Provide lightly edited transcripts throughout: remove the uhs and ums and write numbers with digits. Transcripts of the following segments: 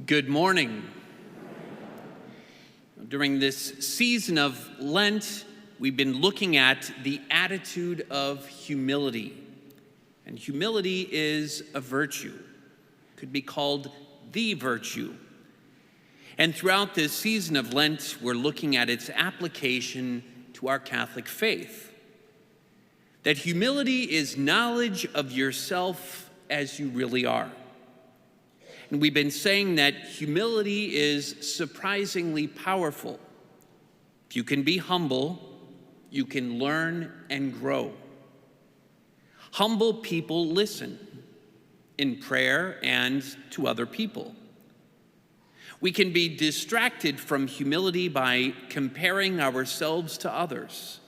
Good morning. During this season of Lent, we've been looking at the attitude of humility. And humility is a virtue. It could be called the virtue. And throughout this season of Lent, we're looking at its application to our Catholic faith. That humility is knowledge of yourself as you really are. And we've been saying that humility is surprisingly powerful. If you can be humble, you can learn and grow. Humble people listen in prayer and to other people. We can be distracted from humility by comparing ourselves to others.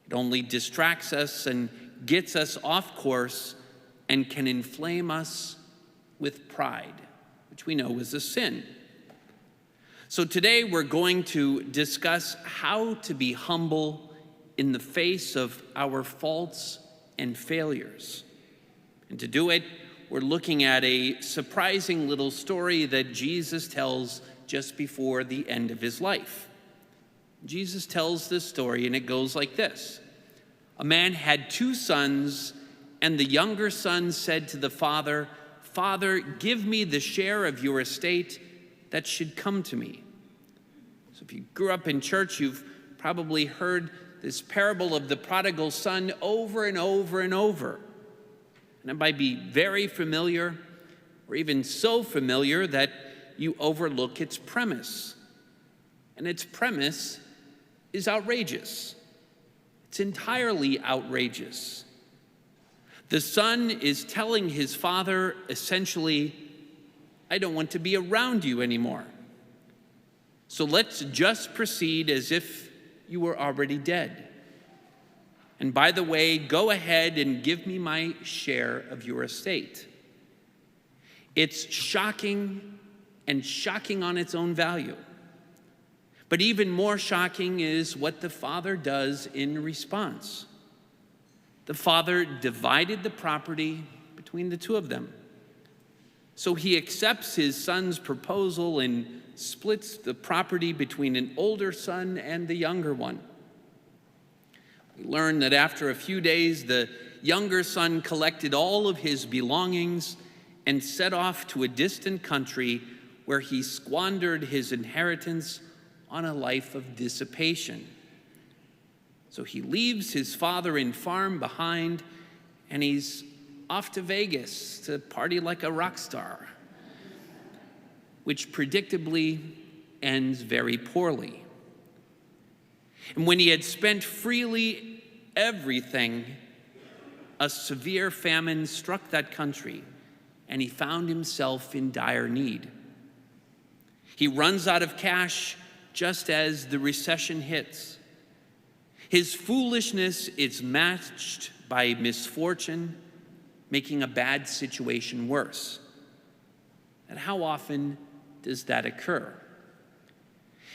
It only distracts us and gets us off course and can inflame us with pride, which we know is a sin. So today we're going to discuss how to be humble in the face of our faults and failures. And to do it, we're looking at a surprising little story that Jesus tells just before the end of his life. Jesus tells this story and it goes like this. A man had 2 sons, and the younger son said to the father, "Father, give me the share of your estate that should come to me." So if you grew up in church, you've probably heard this parable of the prodigal son over and over and over. And it might be very familiar, or even so familiar that you overlook its premise. And its premise is outrageous. It's entirely outrageous. The son is telling his father, essentially, "I don't want to be around you anymore. So let's just proceed as if you were already dead. And by the way, go ahead and give me my share of your estate." It's shocking, and shocking on its own value. But even more shocking is what the father does in response. The father divided the property between the 2 of them. So he accepts his son's proposal and splits the property between an older son and the younger one. We learn that after a few days, the younger son collected all of his belongings and set off to a distant country where he squandered his inheritance on a life of dissipation. So he leaves his father and farm behind, and he's off to Vegas to party like a rock star, which predictably ends very poorly. And when he had spent freely everything, a severe famine struck that country, and he found himself in dire need. He runs out of cash just as the recession hits. His foolishness is matched by misfortune, making a bad situation worse. And how often does that occur?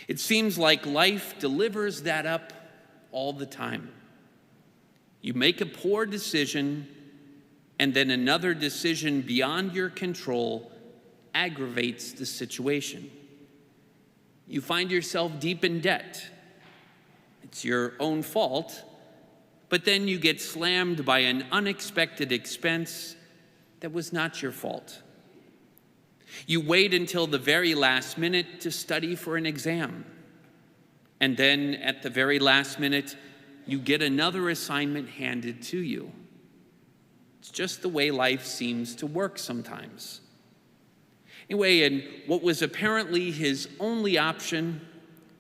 It seems like life delivers that up all the time. You make a poor decision, and then another decision beyond your control aggravates the situation. You find yourself deep in debt. It's your own fault, but then you get slammed by an unexpected expense that was not your fault. You wait until the very last minute to study for an exam, and then at the very last minute, you get another assignment handed to you. It's just the way life seems to work sometimes. Anyway, and what was apparently his only option,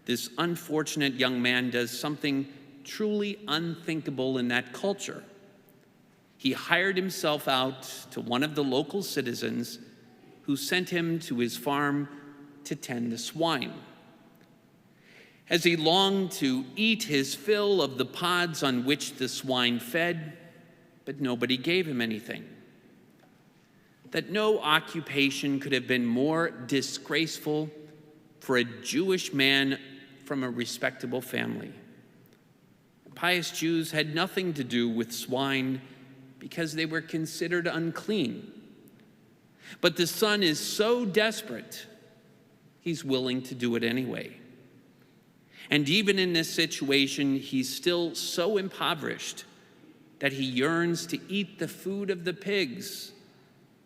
this unfortunate young man does something truly unthinkable in that culture. He hired himself out to one of the local citizens who sent him to his farm to tend the swine. As he longed to eat his fill of the pods on which the swine fed, but nobody gave him anything. That no occupation could have been more disgraceful for a Jewish man from a respectable family. Pious Jews had nothing to do with swine because they were considered unclean. But the son is so desperate, he's willing to do it anyway. And even in this situation, he's still so impoverished that he yearns to eat the food of the pigs,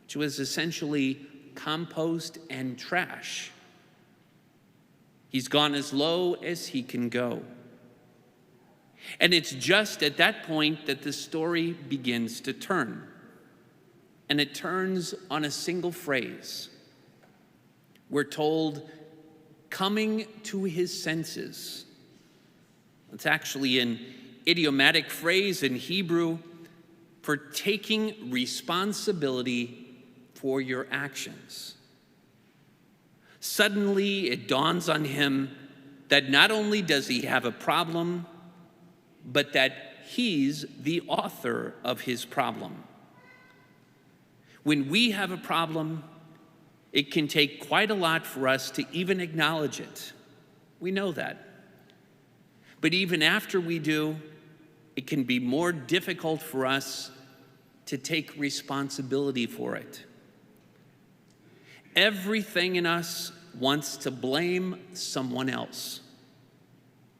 which was essentially compost and trash. He's gone as low as he can go. And it's just at that point that the story begins to turn. And it turns on a single phrase. We're told, coming to his senses. It's actually an idiomatic phrase in Hebrew for taking responsibility for your actions. Suddenly, it dawns on him that not only does he have a problem, but that he's the author of his problem. When we have a problem, it can take quite a lot for us to even acknowledge it. We know that. But even after we do, it can be more difficult for us to take responsibility for it. Everything in us wants to blame someone else.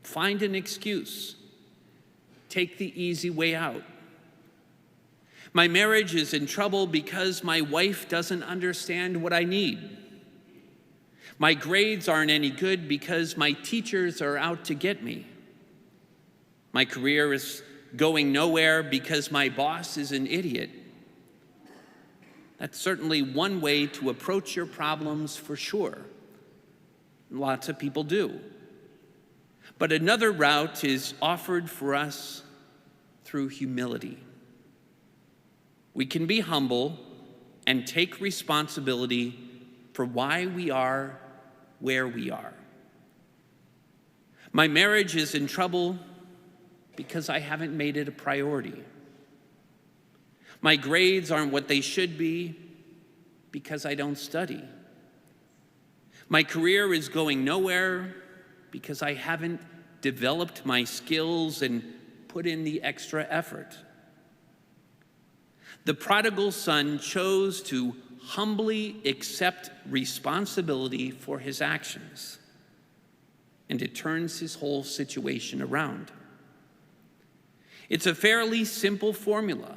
Find an excuse. Take the easy way out. My marriage is in trouble because my wife doesn't understand what I need. My grades aren't any good because my teachers are out to get me. My career is going nowhere because my boss is an idiot. That's certainly one way to approach your problems for sure. Lots of people do. But another route is offered for us through humility. We can be humble and take responsibility for why we are where we are. My marriage is in trouble because I haven't made it a priority. My grades aren't what they should be because I don't study. My career is going nowhere because I haven't developed my skills and put in the extra effort. The prodigal son chose to humbly accept responsibility for his actions, and it turns his whole situation around. It's a fairly simple formula,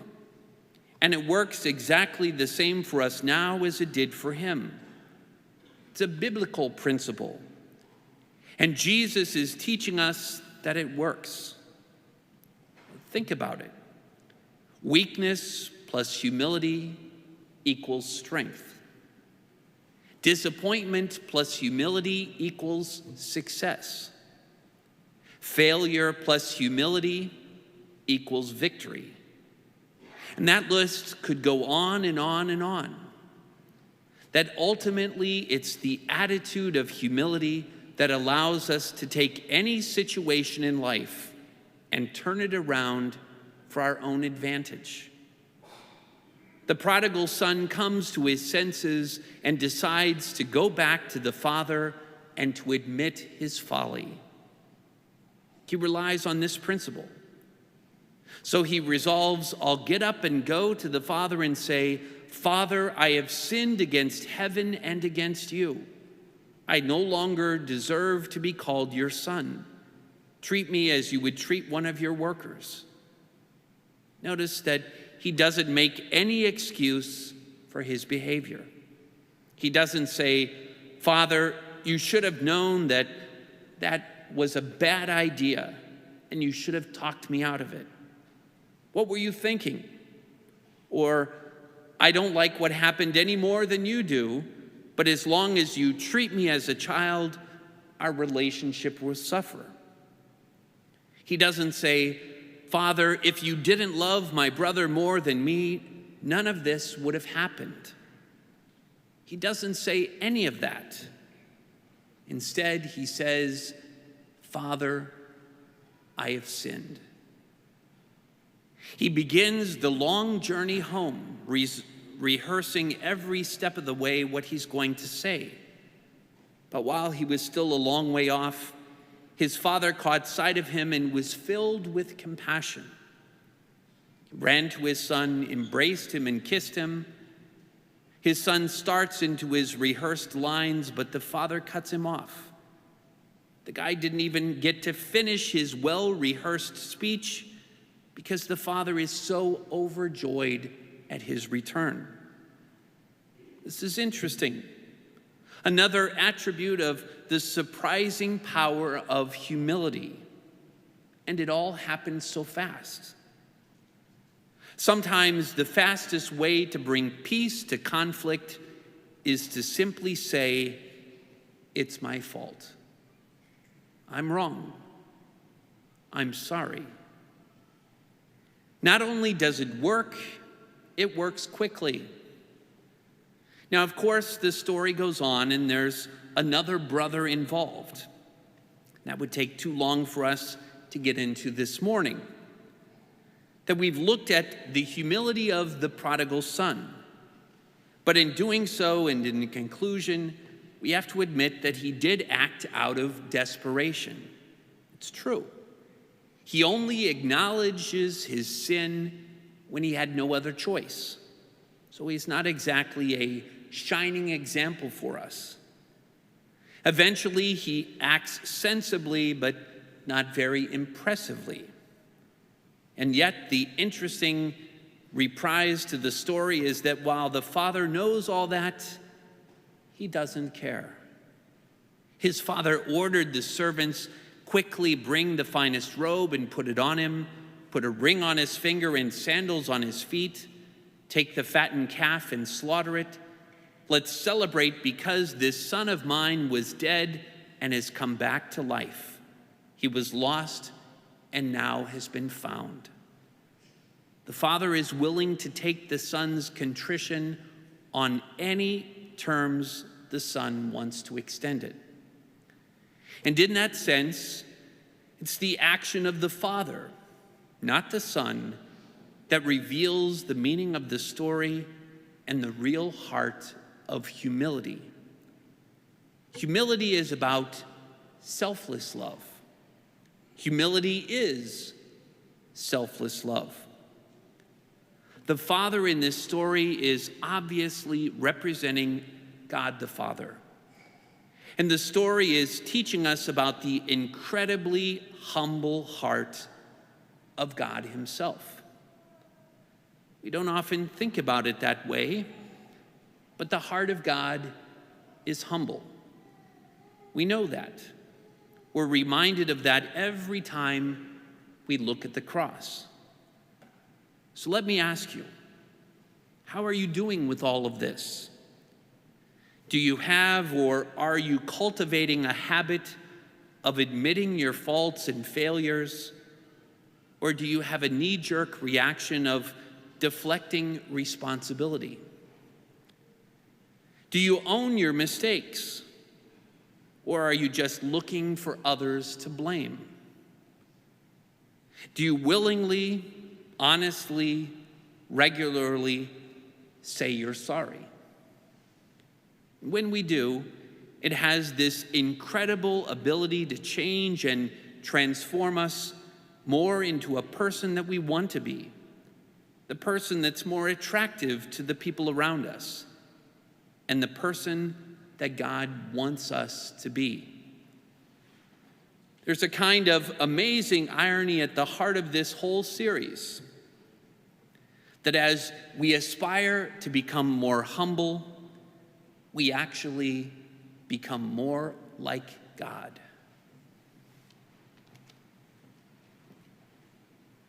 and it works exactly the same for us now as it did for him. It's a biblical principle, and Jesus is teaching us that it works. Think about it. Weakness plus humility equals strength. Disappointment plus humility equals success. Failure plus humility equals victory. And that list could go on and on and on. That ultimately it's the attitude of humility that allows us to take any situation in life and turn it around for our own advantage. The prodigal son comes to his senses and decides to go back to the father and to admit his folly. He relies on this principle. So he resolves, I'll get up and go to the father and say, Father, I have sinned against heaven and against you. I no longer deserve to be called your son. Treat me as you would treat one of your workers. Notice that he doesn't make any excuse for his behavior. He doesn't say, Father, you should have known that that was a bad idea and you should have talked me out of it. What were you thinking? Or, I don't like what happened any more than you do, but as long as you treat me as a child, our relationship will suffer. He doesn't say, Father, if you didn't love my brother more than me, none of this would have happened. He doesn't say any of that. Instead, he says, Father, I have sinned. He begins the long journey home, rehearsing every step of the way what he's going to say. But while he was still a long way off, his father caught sight of him and was filled with compassion. He ran to his son, embraced him, and kissed him. His son starts into his rehearsed lines, but the father cuts him off. The guy didn't even get to finish his well-rehearsed speech because the father is so overjoyed at his return. This is interesting. Another attribute of the surprising power of humility. And it all happens so fast. Sometimes the fastest way to bring peace to conflict is to simply say, "It's my fault. I'm wrong. I'm sorry." Not only does it work quickly. Now, of course, the story goes on and there's another brother involved. That would take too long for us to get into this morning. That we've looked at the humility of the prodigal son. But in doing so and in conclusion, we have to admit that he did act out of desperation. It's true. He only acknowledges his sin when he had no other choice. So he's not exactly a shining example for us. Eventually, he acts sensibly, but not very impressively. And yet, the interesting reprise to the story is that while the father knows all that, he doesn't care. His father ordered the servants quickly bring the finest robe and put it on him, put a ring on his finger and sandals on his feet, take the fattened calf and slaughter it. Let's celebrate because this son of mine was dead and has come back to life. He was lost and now has been found. The father is willing to take the son's contrition on any terms the son wants to extend it. And in that sense, it's the action of the father, not the son, that reveals the meaning of the story and the real heart of humility. Humility is about selfless love. Humility is selfless love. The father in this story is obviously representing God the Father. And the story is teaching us about the incredibly humble heart of God himself. We don't often think about it that way, but the heart of God is humble. We know that. We're reminded of that every time we look at the cross. So let me ask you, how are you doing with all of this? Do you have or are you cultivating a habit of admitting your faults and failures? Or do you have a knee-jerk reaction of deflecting responsibility? Do you own your mistakes? Or are you just looking for others to blame? Do you willingly, honestly, regularly say you're sorry? When we do, it has this incredible ability to change and transform us more into a person that we want to be, the person that's more attractive to the people around us, and the person that God wants us to be. There's a kind of amazing irony at the heart of this whole series, that as we aspire to become more humble, we actually become more like God.